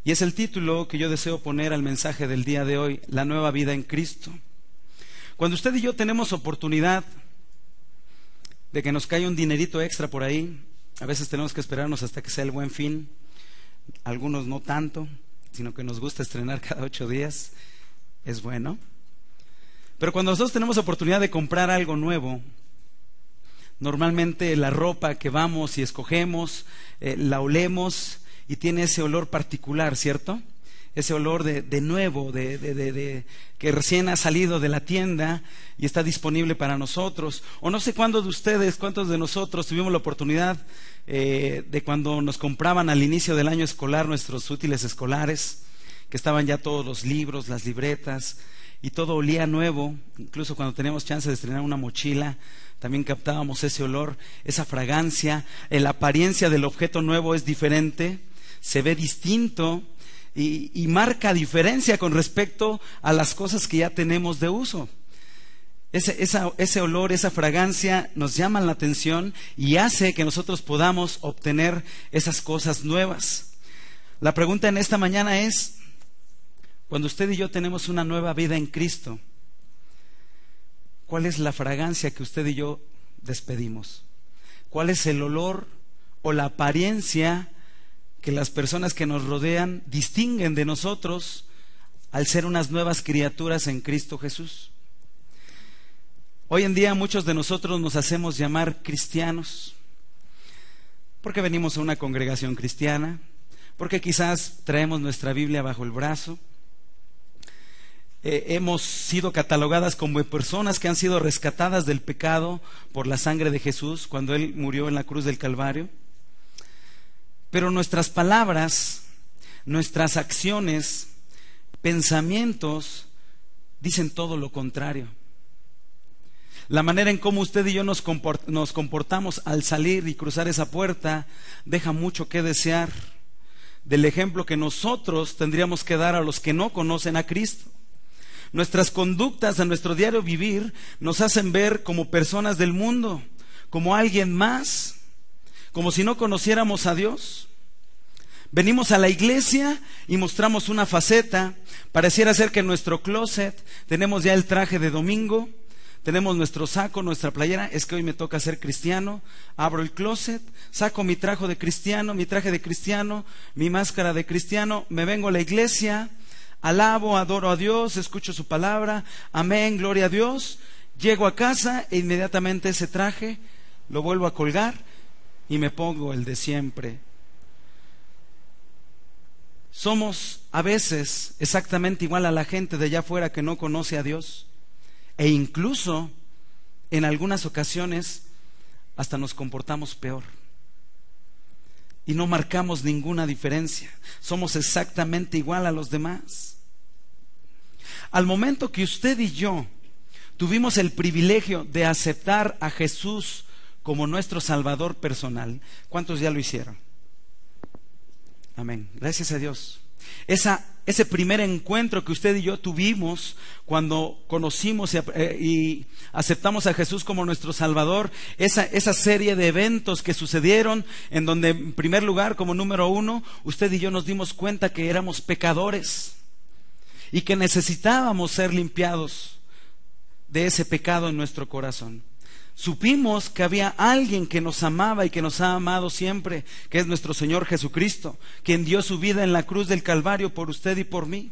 Y es el título que yo deseo poner al mensaje del día de hoy: la nueva vida en Cristo. Cuando usted y yo tenemos oportunidad de que nos caiga un dinerito extra por ahí, a veces tenemos que esperarnos hasta que sea el Buen Fin. Algunos no tanto, sino que nos gusta estrenar cada 8 días. Es bueno. Pero cuando nosotros tenemos oportunidad de comprar algo nuevo, normalmente la ropa que vamos y escogemos, la olemos y tiene ese olor particular, ¿cierto? Ese olor de nuevo, que recién ha salido de la tienda y está disponible para nosotros. O no sé cuántos de ustedes, cuántos de nosotros tuvimos la oportunidad de cuando nos compraban al inicio del año escolar nuestros útiles escolares, que estaban ya todos los libros, las libretas, y todo olía nuevo. Incluso cuando teníamos chance de estrenar una mochila, también captábamos ese olor, esa fragancia. La apariencia del objeto nuevo es diferente, se ve distinto y marca diferencia con respecto a las cosas que ya tenemos de uso. Ese olor, esa fragancia nos llama la atención y hace que nosotros podamos obtener esas cosas nuevas. La pregunta en esta mañana es: cuando usted y yo tenemos una nueva vida en Cristo, ¿cuál es la fragancia que usted y yo despedimos? ¿Cuál es el olor o la apariencia que las personas que nos rodean distinguen de nosotros al ser unas nuevas criaturas en Cristo Jesús? Hoy en día muchos de nosotros nos hacemos llamar cristianos porque venimos a una congregación cristiana, porque quizás traemos nuestra Biblia bajo el brazo. Hemos sido catalogadas como personas que han sido rescatadas del pecado por la sangre de Jesús cuando Él murió en la cruz del Calvario. Pero nuestras palabras, nuestras acciones, pensamientos dicen todo lo contrario. La manera en cómo usted y yo nos comportamos al salir y cruzar esa puerta deja mucho que desear del ejemplo que nosotros tendríamos que dar a los que no conocen a Cristo. Nuestras conductas en nuestro diario vivir nos hacen ver como personas del mundo, como alguien más, como si no conociéramos a Dios. Venimos a la iglesia y mostramos una faceta. Pareciera ser que en nuestro closet tenemos ya el traje de domingo, tenemos nuestro saco, nuestra playera. Es que hoy me toca ser cristiano. Abro el closet, saco mi traje de cristiano, mi máscara de cristiano, me vengo a la iglesia, alabo, adoro a Dios, escucho su palabra, amén, gloria a Dios. Llego a casa e inmediatamente ese traje lo vuelvo a colgar y me pongo el de siempre. Somos a veces exactamente igual a la gente de allá afuera que no conoce a Dios, e incluso en algunas ocasiones hasta nos comportamos peor y no marcamos ninguna diferencia. Somos exactamente igual a los demás. Al momento que usted y yo tuvimos el privilegio de aceptar a Jesús como nuestro Salvador personal, ¿cuántos ya lo hicieron? Amén, gracias a Dios. Ese primer encuentro que usted y yo tuvimos cuando conocimos y aceptamos a Jesús como nuestro Salvador, esa serie de eventos que sucedieron en donde, en primer lugar, como número 1, usted y yo nos dimos cuenta que éramos pecadores y que necesitábamos ser limpiados de ese pecado en nuestro corazón. Supimos que había alguien que nos amaba y que nos ha amado siempre, que es nuestro Señor Jesucristo, quien dio su vida en la cruz del Calvario por usted y por mí.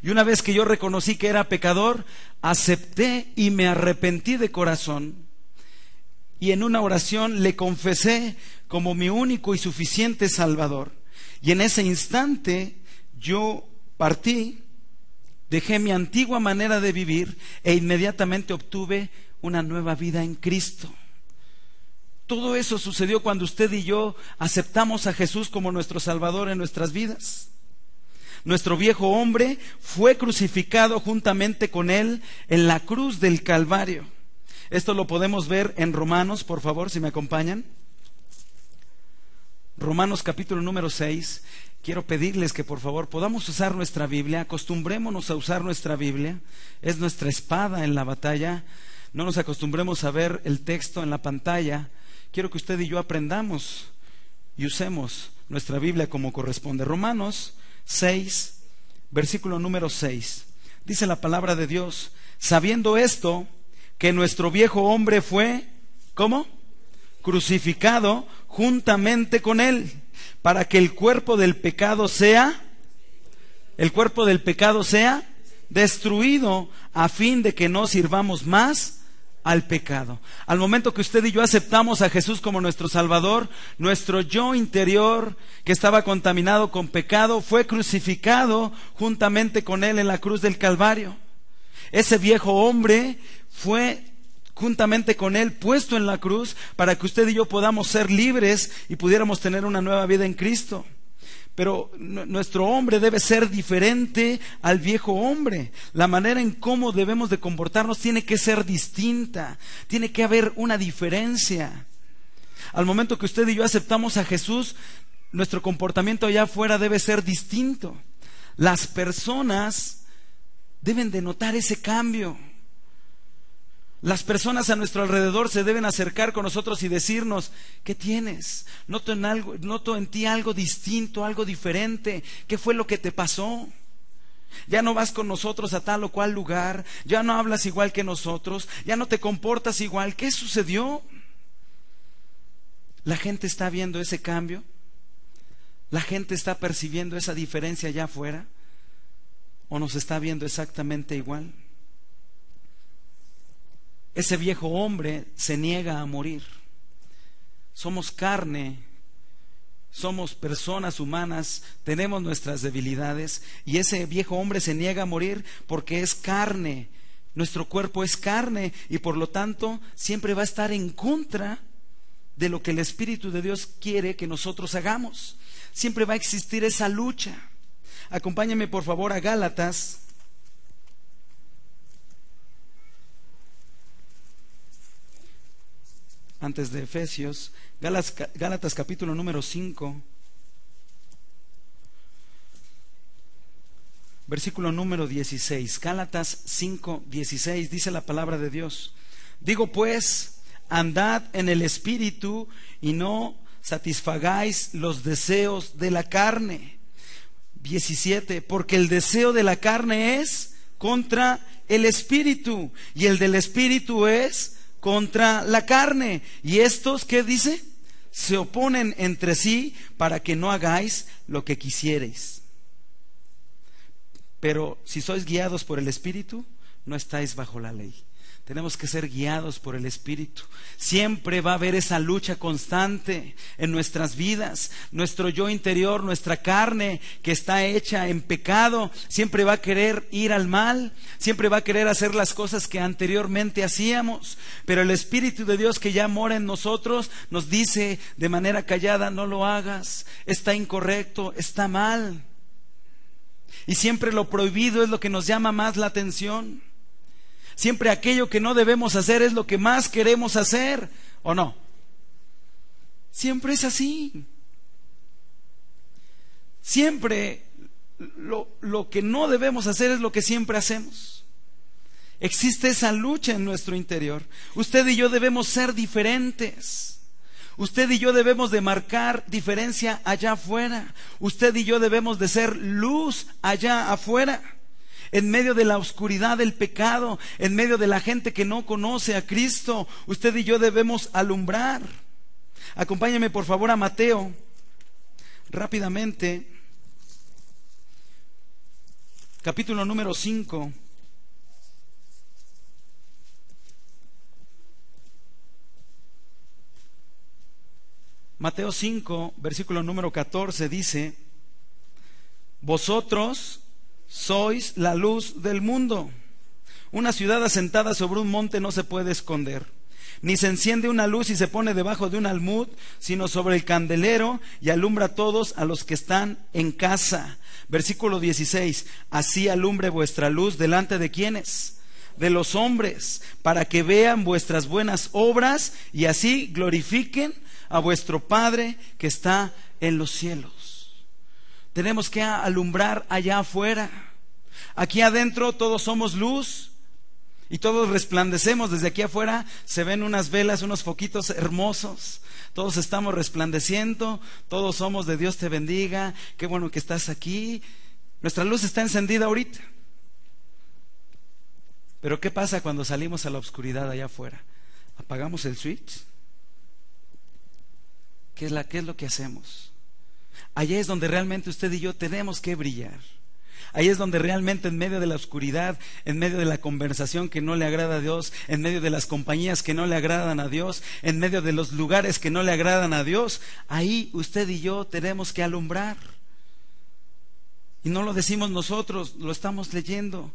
Y una vez que yo reconocí que era pecador, acepté y me arrepentí de corazón. Y en una oración le confesé como mi único y suficiente Salvador. Y en ese instante yo partí, dejé mi antigua manera de vivir e inmediatamente obtuve una nueva vida en Cristo. Todo eso sucedió cuando usted y yo aceptamos a Jesús como nuestro Salvador en nuestras vidas. Nuestro viejo hombre fue crucificado juntamente con Él en la cruz del Calvario. Esto lo podemos ver en Romanos, por favor, si me acompañan. Romanos capítulo número 6. Quiero pedirles que por favor podamos usar nuestra Biblia, acostumbrémonos a usar nuestra Biblia. Es nuestra espada en la batalla. No nos acostumbremos a ver el texto en la pantalla. Quiero que usted y yo aprendamos y usemos nuestra Biblia como corresponde. Romanos 6, versículo número 6. Dice la palabra de Dios: sabiendo esto, que nuestro viejo hombre fue, ¿cómo? Crucificado juntamente con él, para que el cuerpo del pecado sea destruido, a fin de que no sirvamos más al pecado. Al momento que usted y yo aceptamos a Jesús como nuestro Salvador, nuestro yo interior, que estaba contaminado con pecado, fue crucificado juntamente con él en la cruz del Calvario. Ese viejo hombre fue juntamente con él puesto en la cruz para que usted y yo podamos ser libres y pudiéramos tener una nueva vida en Cristo. Pero nuestro hombre debe ser diferente al viejo hombre. La manera en cómo debemos de comportarnos tiene que ser distinta. Tiene que haber una diferencia. Al momento que usted y yo aceptamos a Jesús, nuestro comportamiento allá afuera debe ser distinto. Las personas deben de notar ese cambio. Las personas a nuestro alrededor se deben acercar con nosotros y decirnos: ¿qué tienes? Noto en ti algo distinto, algo diferente. ¿Qué fue lo que te pasó? Ya no vas con nosotros a tal o cual lugar, ya no hablas igual que nosotros, ya no te comportas igual. ¿Qué sucedió? ¿La gente está viendo ese cambio? ¿La gente está percibiendo esa diferencia allá afuera? ¿O nos está viendo exactamente igual? Ese viejo hombre se niega a morir. Somos carne, somos personas humanas, tenemos nuestras debilidades, y ese viejo hombre se niega a morir porque es carne. Nuestro cuerpo es carne y por lo tanto siempre va a estar en contra de lo que el Espíritu de Dios quiere que nosotros hagamos. Siempre va a existir esa lucha. Acompáñame por favor a Gálatas. Antes de Efesios, Gálatas capítulo número 5, versículo número 16. Gálatas 5, 16, dice la palabra de Dios: digo pues, andad en el Espíritu y no satisfagáis los deseos de la carne. 17, porque el deseo de la carne es contra el Espíritu, y el del Espíritu es contra la carne, y estos, ¿qué dice? Se oponen entre sí para que no hagáis lo que quisierais. Pero si sois guiados por el Espíritu, no estáis bajo la ley. Tenemos que ser guiados por el Espíritu. Siempre va a haber esa lucha constante en nuestras vidas. Nuestro yo interior, nuestra carne que está hecha en pecado, siempre va a querer ir al mal, siempre va a querer hacer las cosas que anteriormente hacíamos. Pero el Espíritu de Dios que ya mora en nosotros nos dice de manera callada: no lo hagas, está incorrecto, está mal. Y siempre lo prohibido es lo que nos llama más la atención. Siempre aquello que no debemos hacer es lo que más queremos hacer, ¿o no? Siempre es así. Siempre lo que no debemos hacer es lo que siempre hacemos. Existe esa lucha en nuestro interior. Usted y yo debemos ser diferentes. Usted y yo debemos de marcar diferencia allá afuera. Usted y yo debemos de ser luz allá afuera. En medio de la oscuridad del pecado, en medio de la gente que no conoce a Cristo, usted y yo debemos alumbrar. Acompáñeme por favor a Mateo, rápidamente, capítulo número 5. Mateo 5, versículo número 14 dice: vosotros sois la luz del mundo. Una ciudad asentada sobre un monte no se puede esconder, ni se enciende una luz y se pone debajo de un almud, sino sobre el candelero, y alumbra a todos a los que están en casa. Versículo 16: así alumbre vuestra luz delante de ¿quiénes? De los hombres, para que vean vuestras buenas obras y así glorifiquen a vuestro Padre que está en los cielos. Tenemos que alumbrar allá afuera. Aquí adentro todos somos luz Y todos resplandecemos. Desde aquí afuera se ven unas velas, unos foquitos hermosos. Todos estamos resplandeciendo, todos somos de Dios te bendiga, qué bueno que estás aquí. Nuestra luz está encendida ahorita. Pero ¿qué pasa cuando salimos a la oscuridad allá afuera? ¿Apagamos el switch? ¿Qué es lo que hacemos? Allá es donde realmente usted y yo tenemos que brillar. Ahí es donde realmente en medio de la oscuridad, en medio de la conversación que no le agrada a Dios, en medio de las compañías que no le agradan a Dios, en medio de los lugares que no le agradan a Dios, ahí usted y yo tenemos que alumbrar. Y no lo decimos nosotros, lo estamos leyendo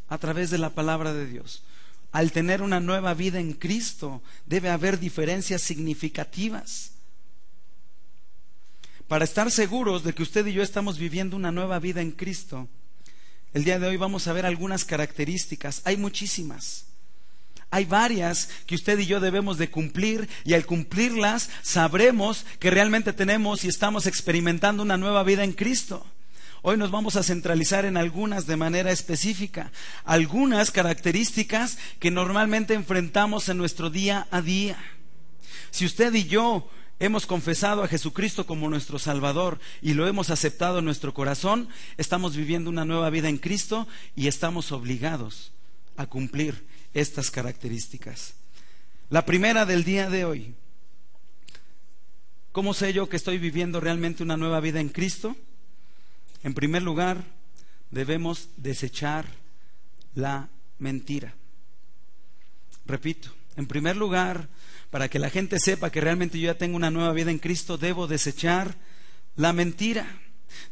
a través de la palabra de Dios. Al tener una nueva vida en Cristo, debe haber diferencias significativas. Para estar seguros de que usted y yo estamos viviendo una nueva vida en Cristo, el día de hoy vamos a ver algunas características. Hay muchísimas. Hay varias que usted y yo debemos de cumplir, y al cumplirlas sabremos que realmente tenemos y estamos experimentando una nueva vida en Cristo. Hoy nos vamos a centralizar en algunas de manera específica, algunas características que normalmente enfrentamos en nuestro día a día. Si usted y yo hemos confesado a Jesucristo como nuestro Salvador y lo hemos aceptado en nuestro corazón, estamos viviendo una nueva vida en Cristo y estamos obligados a cumplir estas características. La primera del día de hoy: ¿cómo sé yo que estoy viviendo realmente una nueva vida en Cristo? En primer lugar, debemos desechar la mentira. Repito, en primer lugar, para que la gente sepa que realmente yo ya tengo una nueva vida en Cristo, debo desechar la mentira.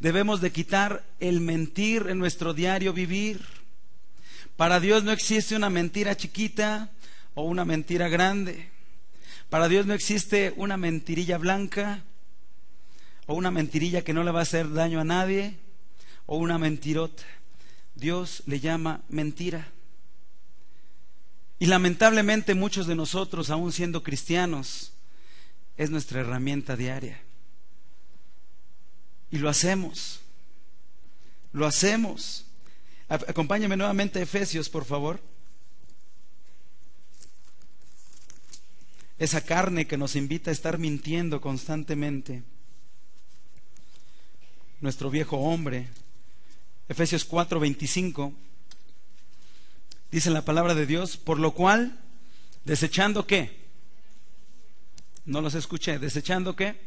Debemos de quitar el mentir en nuestro diario vivir. Para Dios no existe una mentira chiquita o una mentira grande. Para Dios no existe una mentirilla blanca o una mentirilla que no le va a hacer daño a nadie, o una mentirota. Dios le llama mentira. Y lamentablemente muchos de nosotros, aún siendo cristianos, es nuestra herramienta diaria. Y lo hacemos. Lo hacemos. Acompáñame nuevamente a Efesios, por favor. Esa carne que nos invita a estar mintiendo constantemente. Nuestro viejo hombre. Efesios 4:25. Dice la palabra de Dios: por lo cual, desechando ¿qué? No los escuché. ¿Desechando qué?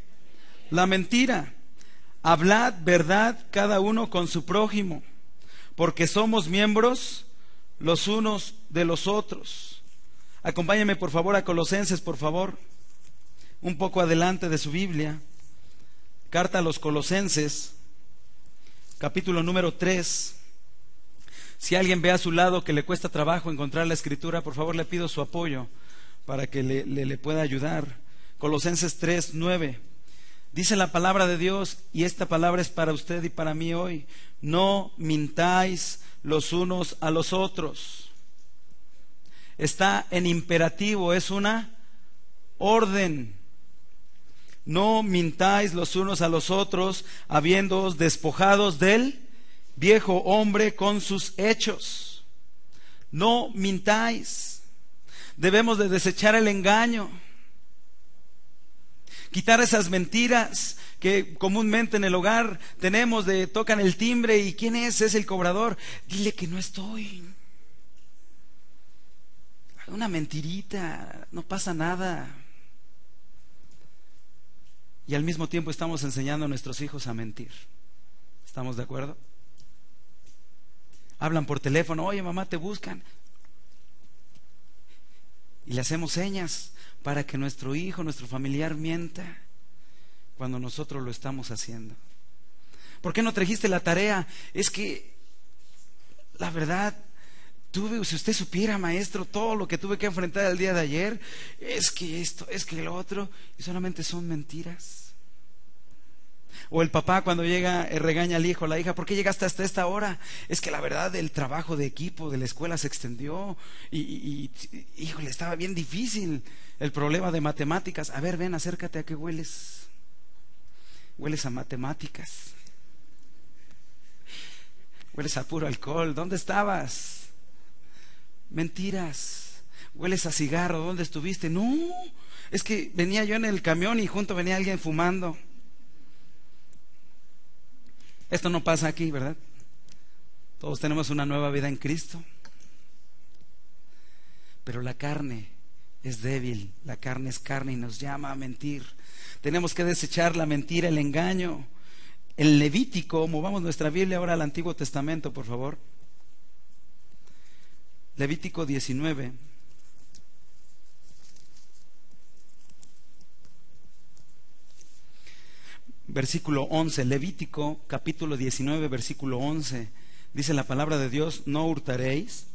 La mentira. Hablad verdad cada uno con su prójimo, porque somos miembros los unos de los otros. Acompáñenme por favor a Colosenses, por favor. Un poco adelante de su Biblia. Carta a los Colosenses, capítulo número 3. Si alguien ve a su lado que le cuesta trabajo encontrar la escritura, por favor le pido su apoyo para que le pueda ayudar. Colosenses 3:9. Dice la palabra de Dios, y esta palabra es para usted y para mí hoy: no mintáis los unos a los otros. Está en imperativo, es una orden. No mintáis los unos a los otros, habiéndoos despojados del viejo hombre con sus hechos. No mintáis. Debemos de desechar el engaño, quitar esas mentiras que comúnmente en el hogar tenemos, de tocan el timbre y ¿quién es? Es el cobrador. Dile que no estoy. Una mentirita, no pasa nada. Y al mismo tiempo estamos enseñando a nuestros hijos a mentir. ¿Estamos de acuerdo? Hablan por teléfono: oye mamá, te buscan. Y le hacemos señas para que nuestro hijo, nuestro familiar mienta cuando nosotros lo estamos haciendo. ¿Por qué no trajiste la tarea? Es que la verdad, si usted supiera, maestro, todo lo que tuve que enfrentar el día de ayer, es que esto, es que lo otro, y solamente son mentiras. O el papá cuando llega regaña al hijo, a la hija: ¿por qué llegaste hasta esta hora? Es que la verdad el trabajo de equipo de la escuela se extendió y híjole, estaba bien difícil el problema de matemáticas. A ver, ven, acércate. ¿A qué hueles? Hueles a matemáticas. Hueles a puro alcohol. ¿Dónde estabas? Mentiras. Hueles a cigarro, ¿dónde estuviste? No, es que venía yo en el camión y junto venía alguien fumando. Esto no pasa aquí, ¿verdad? Todos tenemos una nueva vida en Cristo. Pero la carne es débil, la carne es carne y nos llama a mentir. Tenemos que desechar la mentira, el engaño. En Levítico, movamos nuestra Biblia ahora al Antiguo Testamento, por favor. Levítico 19. Versículo 11, Levítico capítulo 19, versículo 11. Dice la palabra de Dios: no hurtaréis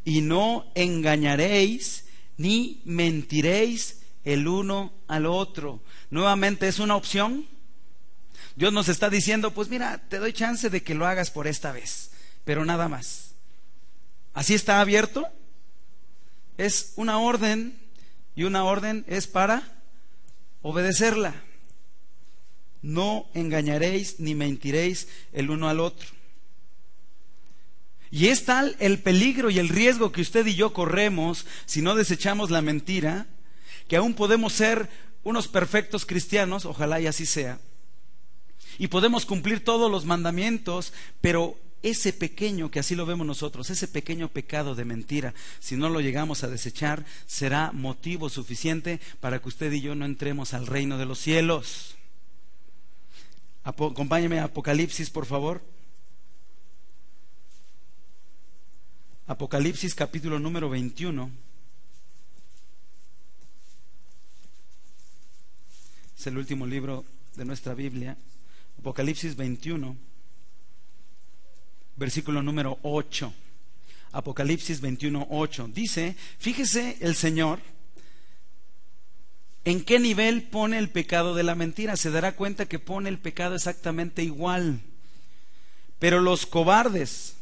y no engañaréis ni mentiréis el uno al otro. Nuevamente es una opción. Dios nos está diciendo, pues mira, te doy chance de que lo hagas por esta vez, pero nada más. Así está abierto. Es una orden, y una orden es para obedecerla. No engañaréis ni mentiréis el uno al otro. Y es tal el peligro y el riesgo que usted y yo corremos si no desechamos la mentira, que aún podemos ser unos perfectos cristianos, ojalá y así sea, y podemos cumplir todos los mandamientos, pero ese pequeño, que así lo vemos nosotros, ese pequeño pecado de mentira, si no lo llegamos a desechar, será motivo suficiente para que usted y yo no entremos al reino de los cielos. Acompáñeme a Apocalipsis, por favor. Apocalipsis capítulo número 21. Es el último libro de nuestra Biblia. Apocalipsis 21, versículo número 8. Apocalipsis 21, 8. Dice, fíjese el Señor en qué nivel pone el pecado de la mentira. Se dará cuenta que pone el pecado exactamente igual. Pero los cobardes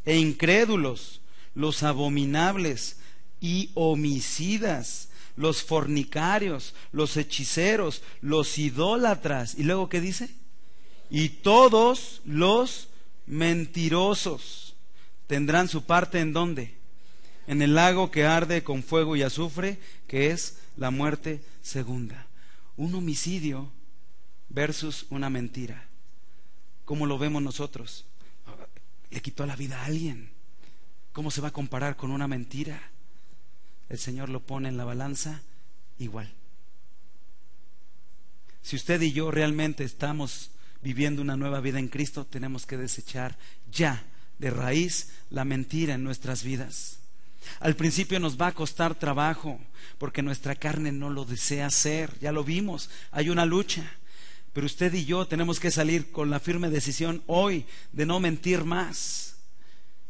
e incrédulos, los abominables y homicidas, los fornicarios, los hechiceros, los idólatras, ¿y luego qué dice? Y todos los mentirosos tendrán su parte, ¿en dónde? En el lago que arde con fuego y azufre, que es la muerte segunda. Un homicidio versus una mentira. ¿Cómo lo vemos nosotros? Le quitó la vida a alguien. ¿Cómo se va a comparar con una mentira? El Señor lo pone en la balanza igual. Si usted y yo realmente estamos viviendo una nueva vida en Cristo, tenemos que desechar ya de raíz la mentira en nuestras vidas. Al principio nos va a costar trabajo, porque nuestra carne no lo desea hacer. Ya lo vimos, hay una lucha. Pero usted y yo tenemos que salir con la firme decisión hoy de no mentir más.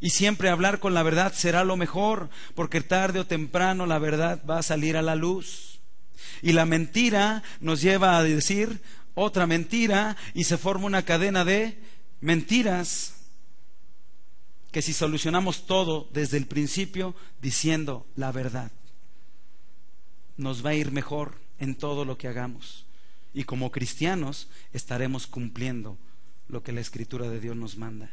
Y siempre hablar con la verdad será lo mejor, porque tarde o temprano la verdad va a salir a la luz. Y la mentira nos lleva a decir otra mentira y se forma una cadena de mentiras, que si solucionamos todo desde el principio diciendo la verdad, nos va a ir mejor en todo lo que hagamos. Y como cristianos estaremos cumpliendo lo que la Escritura de Dios nos manda.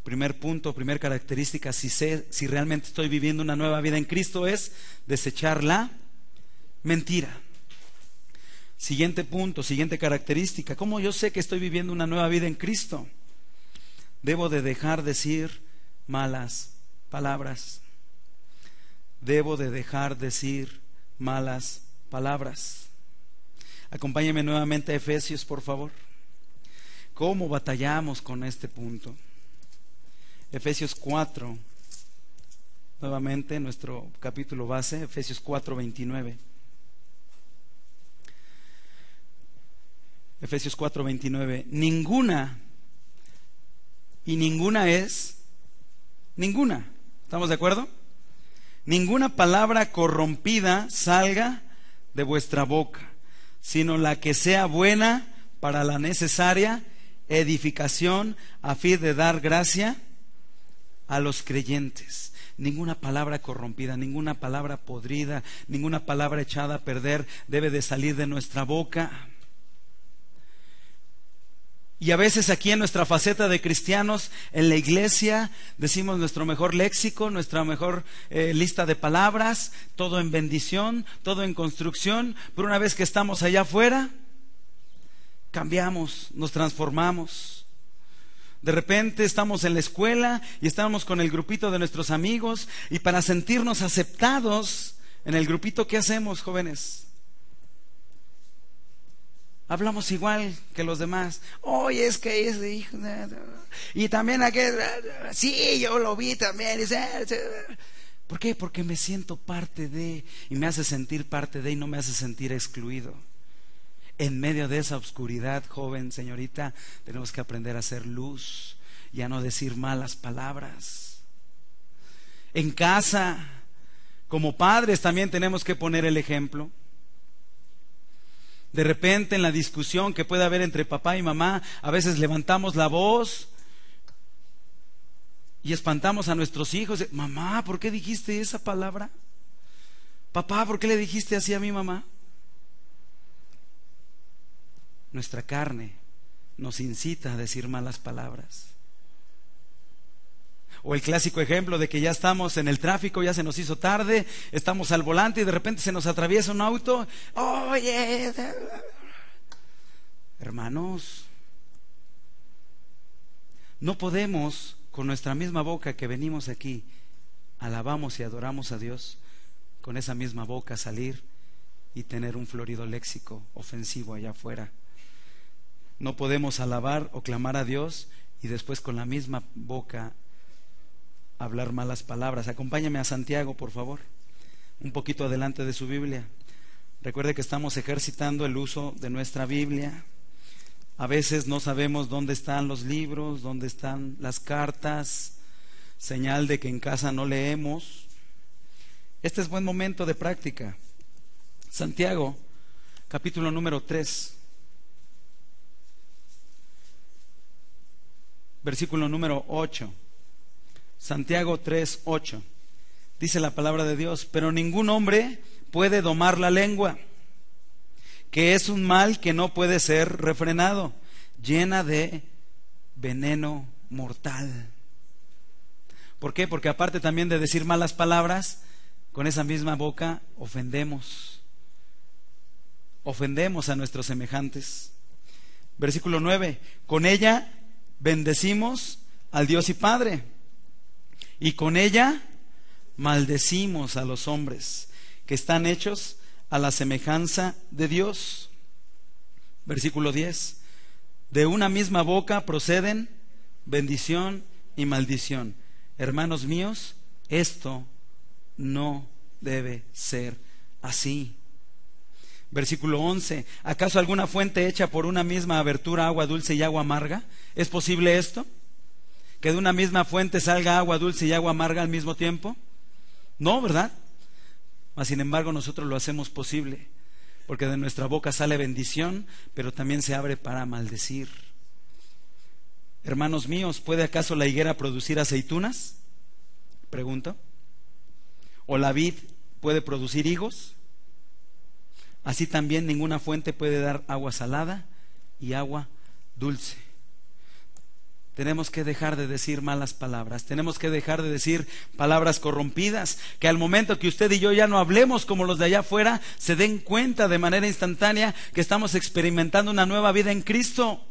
Primer punto, primera característica, si realmente estoy viviendo una nueva vida en Cristo, es desechar la mentira. Siguiente punto, siguiente característica, ¿cómo yo sé que estoy viviendo una nueva vida en Cristo? Debo de dejar decir malas palabras. Debo de dejar decir malas palabras. Acompáñenme nuevamente a Efesios, por favor. ¿Cómo batallamos con este punto? Efesios 4, nuevamente nuestro capítulo base, Efesios 4, 29. Efesios 4, 29. Ninguna, y ninguna es ninguna. ¿Estamos de acuerdo? Ninguna palabra corrompida salga de vuestra boca, sino la que sea buena para la necesaria edificación, a fin de dar gracia a los creyentes. Ninguna palabra corrompida, ninguna palabra podrida, ninguna palabra echada a perder debe de salir de nuestra boca. Y a veces aquí en nuestra faceta de cristianos, en la iglesia, decimos nuestro mejor léxico, nuestra mejor lista de palabras, todo en bendición, todo en construcción, pero una vez que estamos allá afuera, cambiamos, nos transformamos. De repente estamos en la escuela y estamos con el grupito de nuestros amigos, y para sentirnos aceptados en el grupito, ¿qué hacemos, jóvenes? Hablamos igual que los demás. Oye, es que ese hijo, y también aquel, sí, yo lo vi también. ¿Por qué? Porque me siento parte de, y me hace sentir parte de, y no me hace sentir excluido. En medio de esa oscuridad, joven, señorita, tenemos que aprender a hacer luz y a no decir malas palabras. En casa, como padres, también tenemos que poner el ejemplo. De repente, en la discusión que puede haber entre papá y mamá, a veces levantamos la voz y espantamos a nuestros hijos. Mamá, ¿por qué dijiste esa palabra? Papá, ¿por qué le dijiste así a mi mamá? Nuestra carne nos incita a decir malas palabras. O el clásico ejemplo de que ya estamos en el tráfico, ya se nos hizo tarde, estamos al volante y de repente se nos atraviesa un auto. Oye, hermanos, no podemos con nuestra misma boca que venimos aquí, alabamos y adoramos a Dios, con esa misma boca salir y tener un florido léxico ofensivo allá afuera. No podemos alabar o clamar a Dios y después con la misma boca hablar malas palabras. Acompáñame a Santiago, por favor, un poquito adelante de su Biblia. Recuerde que estamos ejercitando el uso de nuestra Biblia. A veces no sabemos dónde están los libros, dónde están las cartas, señal de que en casa no leemos. Este es buen momento de práctica. Santiago, capítulo número 3, versículo número 8. Santiago 3:8. Dice la palabra de Dios: pero ningún hombre puede domar la lengua, que es un mal que no puede ser refrenado, llena de veneno mortal. ¿Por qué? Porque aparte también de decir malas palabras, con esa misma boca ofendemos a nuestros semejantes. Versículo 9: con ella bendecimos al Dios y Padre, y con ella maldecimos a los hombres que están hechos a la semejanza de Dios. Versículo 10: de una misma boca proceden bendición y maldición. Hermanos míos, esto no debe ser así. Versículo 11: ¿acaso alguna fuente hecha por una misma abertura agua dulce y agua amarga? ¿Es posible esto? ¿Que de una misma fuente salga agua dulce y agua amarga al mismo tiempo? No, ¿verdad? Mas sin embargo nosotros lo hacemos posible, porque de nuestra boca sale bendición, pero también se abre para maldecir. Hermanos míos, ¿puede acaso la higuera producir aceitunas? Pregunto. ¿O la vid puede producir higos? Así también ninguna fuente puede dar agua salada y agua dulce. Tenemos que dejar de decir malas palabras, tenemos que dejar de decir palabras corrompidas, que al momento que usted y yo ya no hablemos como los de allá afuera, se den cuenta de manera instantánea que estamos experimentando una nueva vida en Cristo.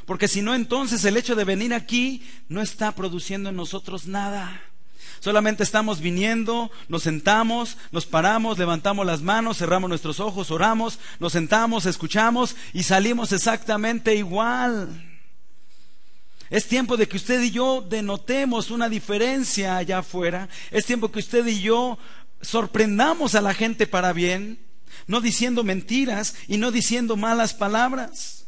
Porque si no, entonces el hecho de venir aquí no está produciendo en nosotros nada. Solamente estamos viniendo, nos sentamos, nos paramos, levantamos las manos, cerramos nuestros ojos, oramos, nos sentamos, escuchamos y salimos exactamente igual. Es tiempo de que usted y yo denotemos una diferencia allá afuera. Es tiempo que usted y yo sorprendamos a la gente para bien, no diciendo mentiras y no diciendo malas palabras.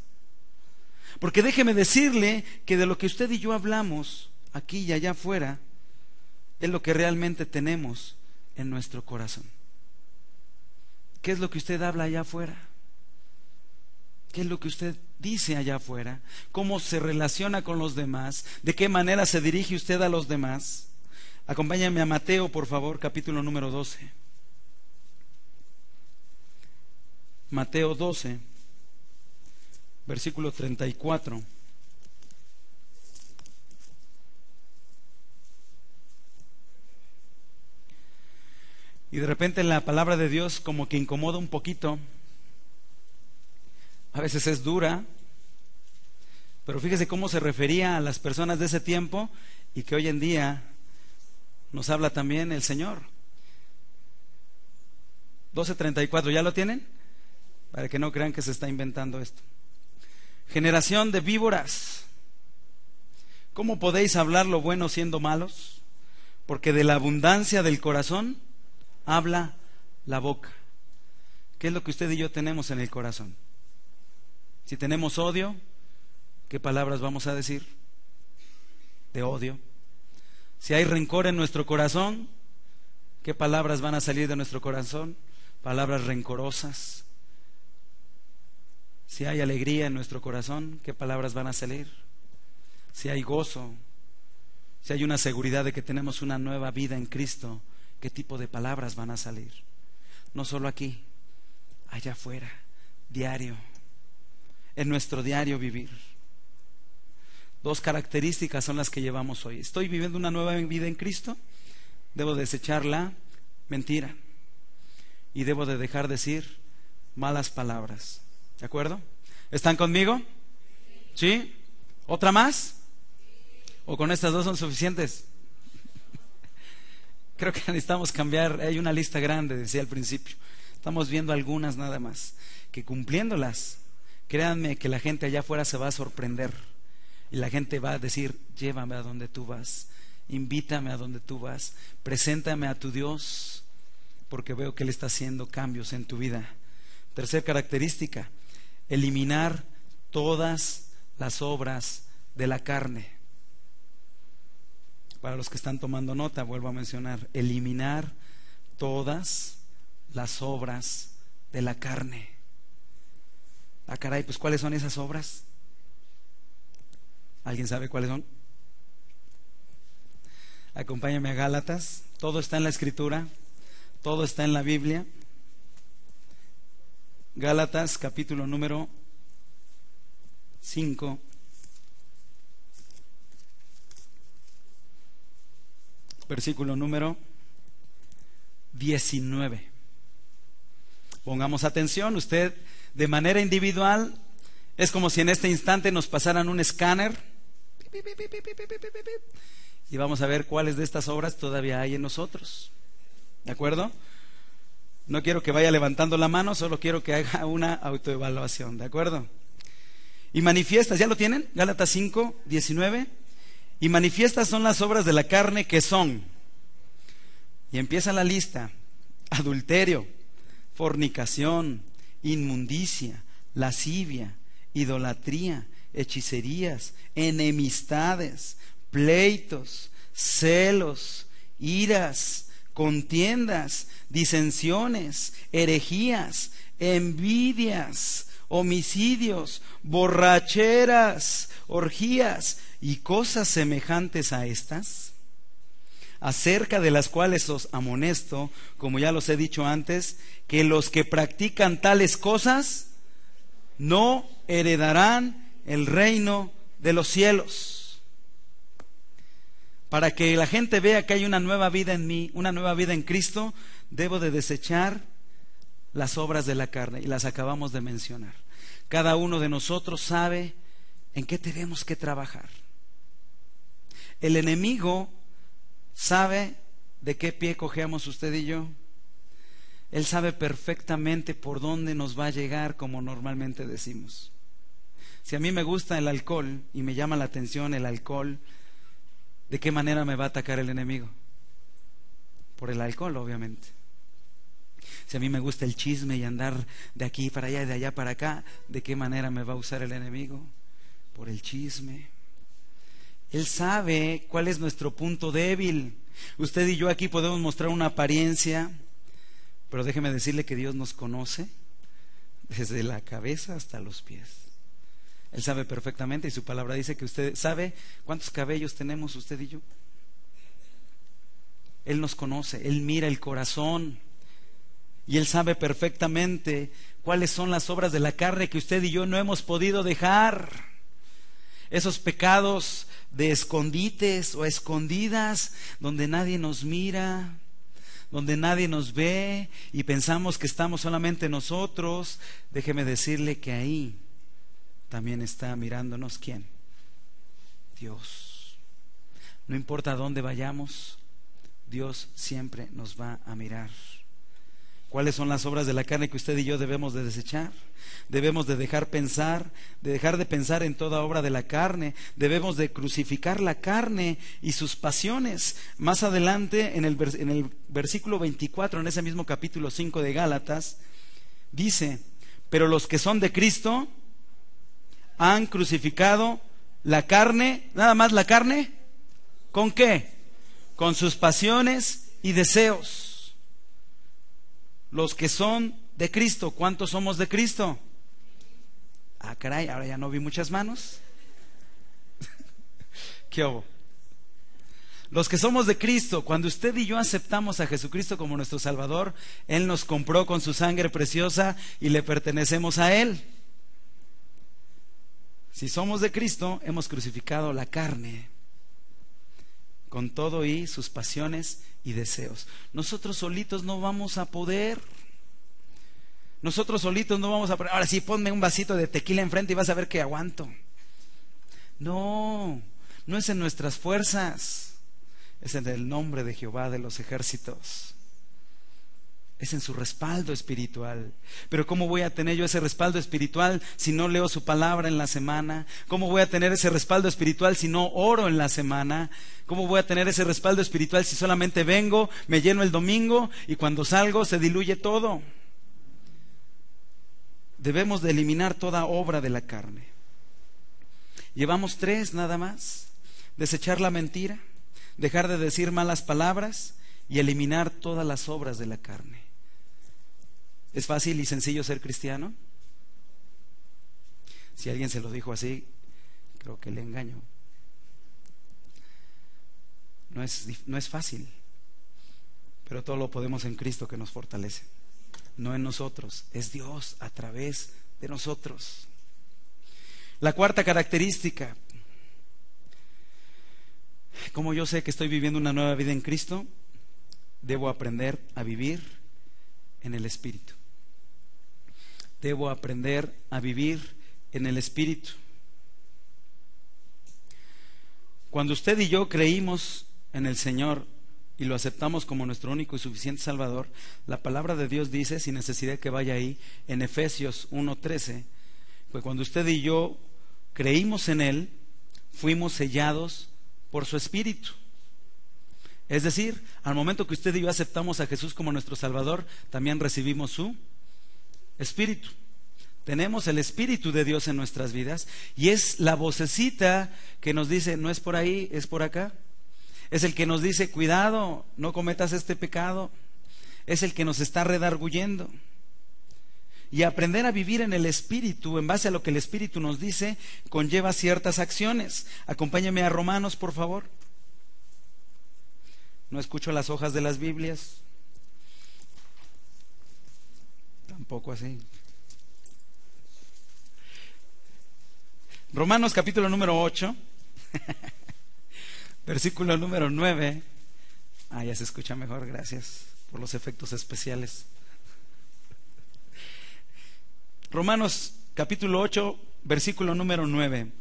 Porque déjeme decirle que de lo que usted y yo hablamos aquí y allá afuera es lo que realmente tenemos en nuestro corazón. ¿Qué es lo que usted habla allá afuera? ¿Qué es lo que usted dice allá afuera? ¿Cómo se relaciona con los demás? ¿De qué manera se dirige usted a los demás? Acompáñame a Mateo, por favor, capítulo número 12. Mateo 12, versículo 34. Y de repente la palabra de Dios como que incomoda un poquito. A veces es dura. Pero fíjese cómo se refería a las personas de ese tiempo y que hoy en día nos habla también el Señor. 12:34, ¿ya lo tienen? Para que no crean que se está inventando esto. Generación de víboras, ¿cómo podéis hablar lo bueno siendo malos? Porque de la abundancia del corazón habla la boca. ¿Qué es lo que usted y yo tenemos en el corazón? Si tenemos odio, ¿qué palabras vamos a decir? De odio. Si hay rencor en nuestro corazón, ¿qué palabras van a salir de nuestro corazón? Palabras rencorosas. Si hay alegría en nuestro corazón, ¿qué palabras van a salir? Si hay gozo, si hay una seguridad de que tenemos una nueva vida en Cristo, ¿qué tipo de palabras van a salir? No solo aquí, allá afuera, diario, en nuestro diario vivir. 2 características son las que llevamos hoy. ¿Estoy viviendo una nueva vida en Cristo? Debo desechar la mentira y debo de dejar decir malas palabras. ¿De acuerdo? ¿Están conmigo? ¿Sí? ¿Otra más? ¿O con estas 2 son suficientes? Creo que necesitamos cambiar. Hay una lista grande, decía al principio. Estamos viendo algunas nada más. Que cumpliéndolas, créanme que la gente allá afuera se va a sorprender. Y la gente va a decir: llévame a donde tú vas, invítame a donde tú vas, preséntame a tu Dios, porque veo que Él está haciendo cambios en tu vida. Tercera característica: eliminar todas las obras de la carne. Para los que están tomando nota, vuelvo a mencionar: eliminar todas las obras de la carne. Ah, caray, pues ¿cuáles son esas obras? ¿Alguien sabe cuáles son? Acompáñame a Gálatas. Todo está en la Escritura, todo está en la Biblia. Gálatas, capítulo número 5. Versículo número 19. Pongamos atención. Usted, de manera individual, es como si en este instante nos pasaran un escáner y vamos a ver cuáles de estas obras todavía hay en nosotros. ¿De acuerdo? No quiero que vaya levantando la mano, solo quiero que haga una autoevaluación. ¿De acuerdo? Y manifiestas, ¿ya lo tienen? Gálatas 5, 19. Y manifiestas son las obras de la carne, que son, y empieza la lista: adulterio, fornicación, inmundicia, lascivia, idolatría, hechicerías, enemistades, pleitos, celos, iras, contiendas, disensiones, herejías, envidias, homicidios, borracheras, orgías y cosas semejantes a estas, acerca de las cuales os amonesto, como ya los he dicho antes, que los que practican tales cosas no heredarán el reino de los cielos. Para que la gente vea que hay una nueva vida en mí, una nueva vida en Cristo, debo de desechar las obras de la carne, y las acabamos de mencionar. Cada uno de nosotros sabe en qué tenemos que trabajar. El enemigo sabe de qué pie cojeamos usted y yo. Él sabe perfectamente por dónde nos va a llegar, como normalmente decimos. Si a mí me gusta el alcohol y me llama la atención el alcohol, ¿de qué manera me va a atacar el enemigo? Por el alcohol, obviamente. Si a mí me gusta el chisme y andar de aquí para allá y de allá para acá, ¿de qué manera me va a usar el enemigo? Por el chisme. Él sabe cuál es nuestro punto débil. Usted y yo aquí podemos mostrar una apariencia, pero déjeme decirle que Dios nos conoce desde la cabeza hasta los pies. Él sabe perfectamente, y su palabra dice que usted sabe cuántos cabellos tenemos usted y yo. Él nos conoce, Él mira el corazón, y Él sabe perfectamente cuáles son las obras de la carne que usted y yo no hemos podido dejar. Esos pecados de escondites o escondidas, donde nadie nos mira, donde nadie nos ve y pensamos que estamos solamente nosotros, déjeme decirle que ahí también está mirándonos ¿quién? Dios. No importa a dónde vayamos, Dios siempre nos va a mirar. ¿Cuáles son las obras de la carne que usted y yo debemos de desechar? Debemos de dejar de pensar en toda obra de la carne. Debemos de crucificar la carne y sus pasiones. Más adelante, en el versículo 24, en ese mismo capítulo 5 de Gálatas, dice: pero los que son de Cristo han crucificado la carne. Nada más la carne. ¿Con qué? Con sus pasiones y deseos. Los que son de Cristo. ¿Cuántos somos de Cristo? Ah, caray, ahora ya no vi muchas manos. ¿Qué hubo? Los que somos de Cristo, cuando usted y yo aceptamos a Jesucristo como nuestro Salvador, Él nos compró con su sangre preciosa y le pertenecemos a Él. Si somos de Cristo, hemos crucificado la carne con todo y sus pasiones y deseos. Nosotros solitos no vamos a poder. Nosotros solitos no vamos a poder. Ahora sí, ponme un vasito de tequila enfrente y vas a ver que aguanto. No, no es en nuestras fuerzas, es en el nombre de Jehová de los ejércitos. Es en su respaldo espiritual. Pero ¿cómo voy a tener yo ese respaldo espiritual si no leo su palabra en la semana? ¿Cómo voy a tener ese respaldo espiritual si no oro en la semana? ¿Cómo voy a tener ese respaldo espiritual si solamente vengo, me lleno el domingo y cuando salgo se diluye todo? Debemos de eliminar toda obra de la carne. Llevamos 3 nada más: desechar la mentira, dejar de decir malas palabras y eliminar todas las obras de la carne. ¿Es fácil y sencillo ser cristiano? Si alguien se lo dijo así, creo que le engaño. No es fácil, pero todo lo podemos en Cristo que nos fortalece. No en nosotros, es Dios a través de nosotros. La cuarta característica: como yo sé que estoy viviendo una nueva vida en Cristo, debo aprender a vivir en el Espíritu. Debo aprender a vivir en el Espíritu. Cuando usted y yo creímos en el Señor y lo aceptamos como nuestro único y suficiente Salvador, la palabra de Dios dice, sin necesidad que vaya ahí, en Efesios 1:13, pues cuando usted y yo creímos en Él, fuimos sellados por su Espíritu. Es decir, al momento que usted y yo aceptamos a Jesús como nuestro Salvador, también recibimos su Espíritu. Tenemos el Espíritu de Dios en nuestras vidas y es la vocecita que nos dice: no es por ahí, es por acá. Es el que nos dice: cuidado, no cometas este pecado. Es el que nos está redarguyendo. Y aprender a vivir en el Espíritu, en base a lo que el Espíritu nos dice, conlleva ciertas acciones. Acompáñame a Romanos, por favor. No escucho las hojas de las Biblias. Tampoco así. Romanos capítulo número 8, versículo número 9. Ya se escucha mejor, gracias por los efectos especiales. Romanos capítulo 8, versículo número 9.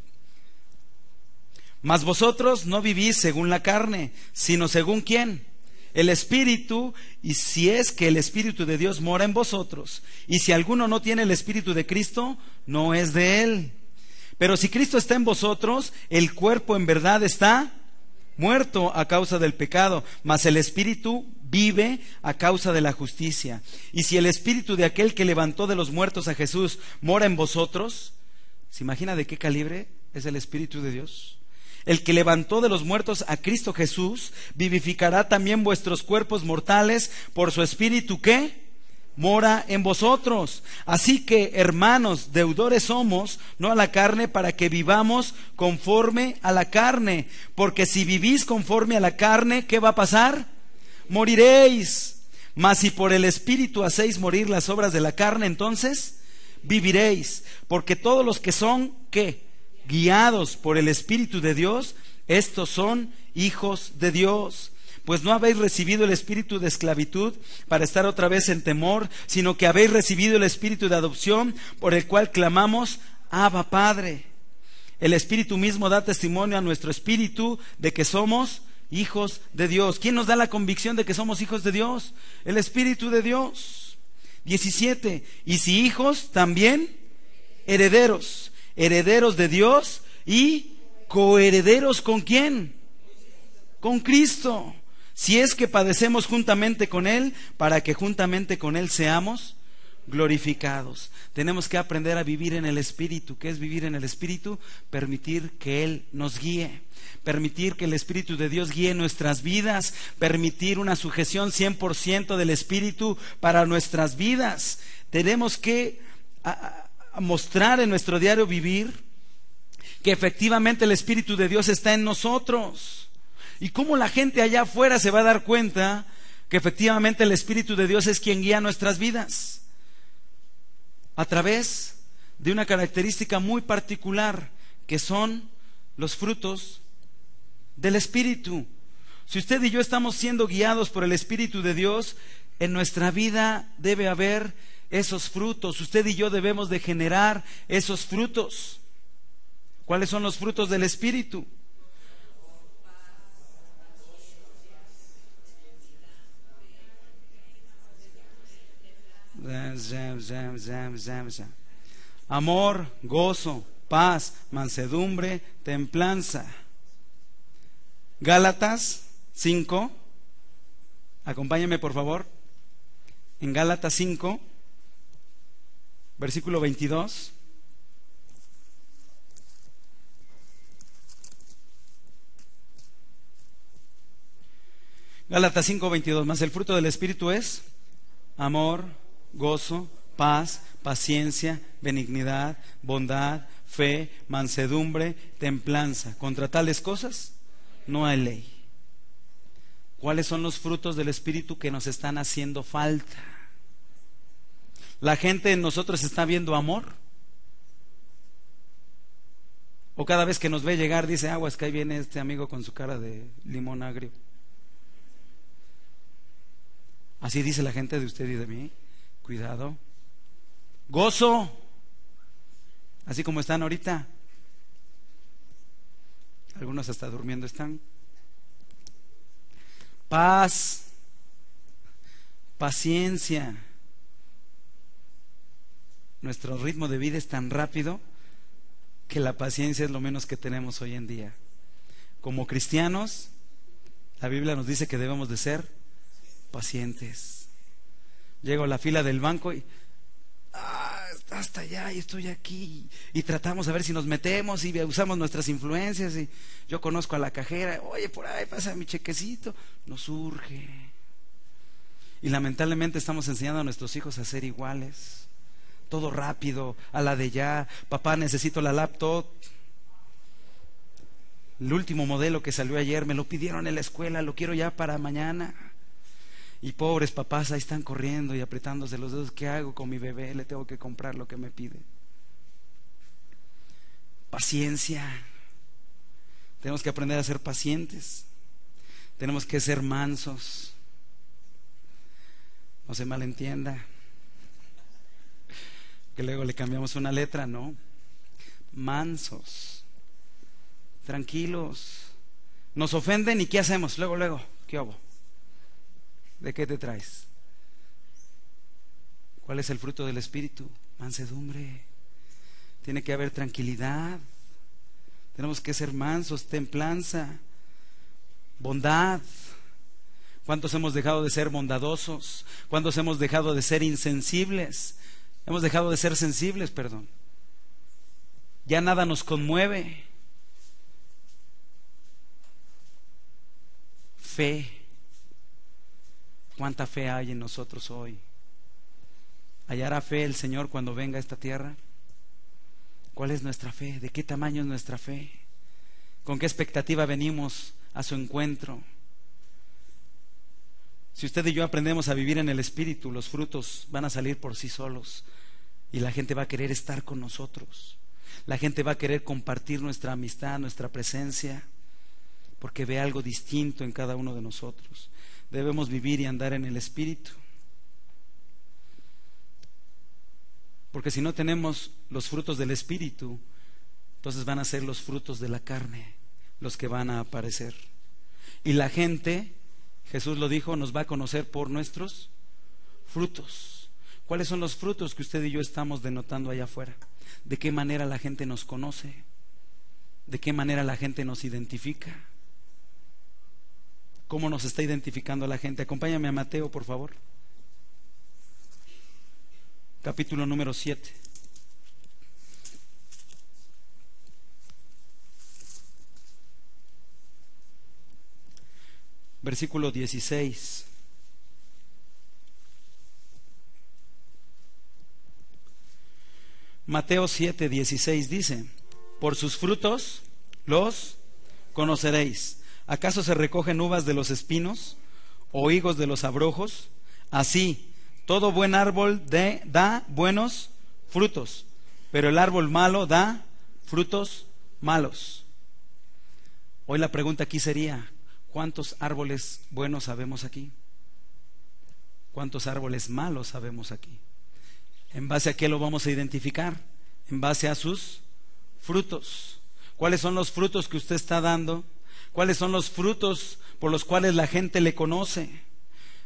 Mas vosotros no vivís según la carne, sino según ¿quién? El Espíritu. Y si es que el Espíritu de Dios mora en vosotros. Y si alguno no tiene el Espíritu de Cristo, no es de Él. Pero si Cristo está en vosotros, el cuerpo en verdad está muerto a causa del pecado, mas el Espíritu vive a causa de la justicia. Y si el Espíritu de aquel que levantó de los muertos a Jesús mora en vosotros, ¿se imagina de qué calibre es el Espíritu de Dios? El que levantó de los muertos a Cristo Jesús vivificará también vuestros cuerpos mortales por su Espíritu que mora en vosotros. Así que, hermanos, deudores somos, no a la carne, para que vivamos conforme a la carne. Porque si vivís conforme a la carne, ¿qué va a pasar? Moriréis. Mas si por el Espíritu hacéis morir las obras de la carne, entonces viviréis. Porque todos los que son, ¿qué? Guiados por el Espíritu de Dios, estos son hijos de Dios. Pues no habéis recibido el espíritu de esclavitud para estar otra vez en temor, sino que habéis recibido el espíritu de adopción, por el cual clamamos, Abba, Padre. El Espíritu mismo da testimonio a nuestro espíritu de que somos hijos de Dios. ¿Quién nos da la convicción de que somos hijos de Dios? El Espíritu de Dios. 17. Y si hijos, también herederos. Herederos de Dios y coherederos ¿con quién? Con Cristo. Si es que padecemos juntamente con Él, para que juntamente con Él seamos glorificados. Tenemos que aprender a vivir en el Espíritu. ¿Qué es vivir en el Espíritu? Permitir que Él nos guíe, permitir que el Espíritu de Dios guíe nuestras vidas, permitir una sujeción 100% del Espíritu para nuestras vidas. Tenemos que mostrar en nuestro diario vivir que efectivamente el Espíritu de Dios está en nosotros. Y cómo la gente allá afuera se va a dar cuenta que efectivamente el Espíritu de Dios es quien guía nuestras vidas. A través de una característica muy particular, que son los frutos del Espíritu. Si usted y yo estamos siendo guiados por el Espíritu de Dios, en nuestra vida debe haber esos frutos. Usted y yo debemos de generar esos frutos. ¿Cuáles son los frutos del Espíritu? Amor, gozo, paz, mansedumbre, templanza. Gálatas 5. Acompáñame por favor. En Gálatas 5, versículo 22. Gálatas 5, 22. Más el fruto del Espíritu es amor, gozo, paz, paciencia, benignidad, bondad, fe, mansedumbre, templanza. Contra tales cosas no hay ley. ¿Cuáles son los frutos del Espíritu que nos están haciendo falta? ¿La gente en nosotros está viendo amor? ¿O cada vez que nos ve llegar dice, aguas que ahí viene este amigo con su cara de limón agrio? Así dice la gente de usted y de mí. Cuidado. Gozo, así como están ahorita. Algunos hasta durmiendo están. Paz, paciencia. Nuestro ritmo de vida es tan rápido que la paciencia es lo menos que tenemos hoy en día. Como cristianos, la Biblia nos dice que debemos de ser pacientes. Llego a la fila del banco y está hasta allá y estoy aquí, y tratamos a ver si nos metemos y usamos nuestras influencias, y yo conozco a la cajera, oye, por ahí pasa mi chequecito, nos urge. Y lamentablemente estamos enseñando a nuestros hijos a ser iguales, todo rápido, a la de ya. Papá, necesito la laptop, el último modelo que salió ayer, me lo pidieron en la escuela, lo quiero ya para mañana. Y pobres papás ahí están corriendo y apretándose los dedos. ¿Qué hago con mi bebé? Le tengo que comprar lo que me pide. Paciencia. Tenemos que aprender a ser pacientes. Tenemos que ser mansos. No se malentienda que luego le cambiamos una letra, no. Mansos, tranquilos. Nos ofenden y ¿qué hacemos? Luego, ¿qué hago? ¿De qué te traes? ¿Cuál es el fruto del Espíritu? Mansedumbre. Tiene que haber tranquilidad. Tenemos que ser mansos, templanza, bondad. ¿Cuántos hemos dejado de ser bondadosos? ¿Cuántos hemos dejado de ser insensibles? Hemos dejado de ser sensibles, perdón. Ya nada nos conmueve. Fe. ¿Cuánta fe hay en nosotros hoy? ¿Hallará fe el Señor cuando venga a esta tierra? ¿Cuál es nuestra fe? ¿De qué tamaño es nuestra fe? ¿Con qué expectativa venimos a su encuentro? Si usted y yo aprendemos a vivir en el Espíritu, los frutos van a salir por sí solos y la gente va a querer estar con nosotros. La gente va a querer compartir nuestra amistad, nuestra presencia. porque ve algo distinto en cada uno de nosotros. Debemos vivir y andar en el Espíritu. Porque si no tenemos los frutos del Espíritu, entonces van a ser los frutos de la carne los que van a aparecer. Y la gente, Jesús lo dijo, nos va a conocer por nuestros frutos. ¿Cuáles son los frutos que usted y yo estamos denotando allá afuera? ¿De qué manera la gente nos conoce? ¿De qué manera la gente nos identifica? ¿Cómo nos está identificando la gente? Acompáñame a Mateo, por favor. Capítulo número 7. Versículo 16. Mateo 7, 16 dice: por sus frutos los conoceréis. ¿Acaso se recogen uvas de los espinos o higos de los abrojos? Así, todo buen árbol da buenos frutos, pero el árbol malo da frutos malos. Hoy la pregunta aquí sería: ¿cuántos árboles buenos sabemos aquí? ¿Cuántos árboles malos sabemos aquí? ¿En base a qué lo vamos a identificar? En base a sus frutos. ¿Cuáles son los frutos que usted está dando? ¿Cuáles son los frutos por los cuales la gente le conoce?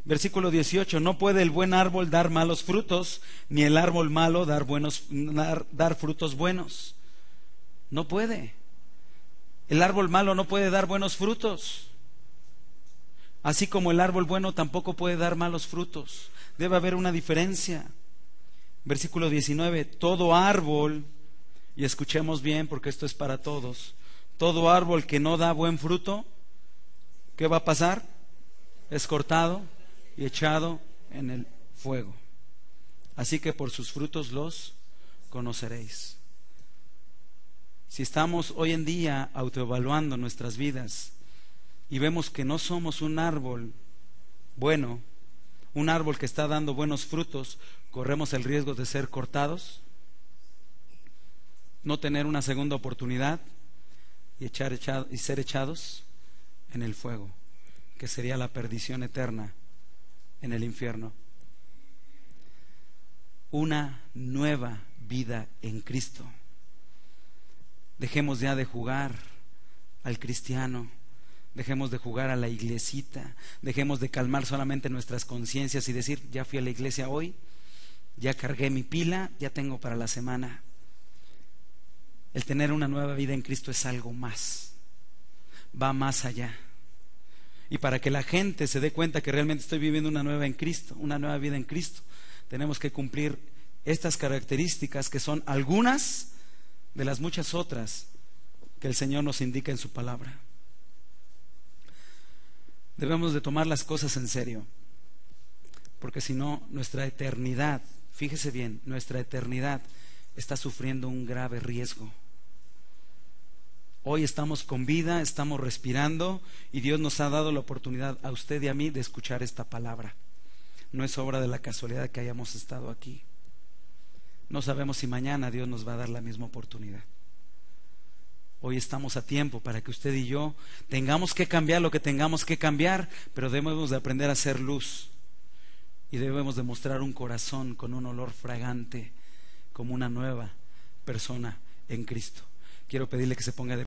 Versículo 18: no puede el buen árbol dar malos frutos, ni el árbol malo dar frutos buenos. No puede. El árbol malo no puede dar buenos frutos, así como el árbol bueno tampoco puede dar malos frutos. Debe haber una diferencia. Versículo 19: todo árbol, y escuchemos bien porque esto es para todos, todo árbol que no da buen fruto, ¿qué va a pasar? Es cortado y echado en el fuego. Así que por sus frutos los conoceréis. Si estamos hoy en día autoevaluando nuestras vidas y vemos que no somos un árbol bueno, un árbol que está dando buenos frutos, corremos el riesgo de ser cortados, no tener una segunda oportunidad y ser echados en el fuego, que sería la perdición eterna en el infierno. Una nueva vida en Cristo. Dejemos ya de jugar al cristiano, dejemos de jugar a la iglesita, dejemos de calmar solamente nuestras conciencias y decir: ya fui a la iglesia hoy, ya cargué mi pila, ya tengo para la semana. El tener una nueva vida en Cristo es algo más, va más allá. Y para que la gente se dé cuenta que realmente estoy viviendo una nueva vida en Cristo, tenemos que cumplir estas características, que son algunas de las muchas otras que el Señor nos indica en su palabra. Debemos de tomar las cosas en serio, porque si no, nuestra eternidad, fíjese bien, nuestra eternidad está sufriendo un grave riesgo. Hoy estamos con vida, estamos respirando, y Dios nos ha dado la oportunidad a usted y a mí de escuchar esta palabra. No es obra de la casualidad que hayamos estado aquí. No sabemos si mañana Dios nos va a dar la misma oportunidad. Hoy estamos a tiempo para que usted y yo tengamos que cambiar lo que tengamos que cambiar, pero debemos de aprender a hacer luz y debemos de mostrar un corazón con un olor fragante, como una nueva persona en Cristo. Quiero pedirle que se ponga de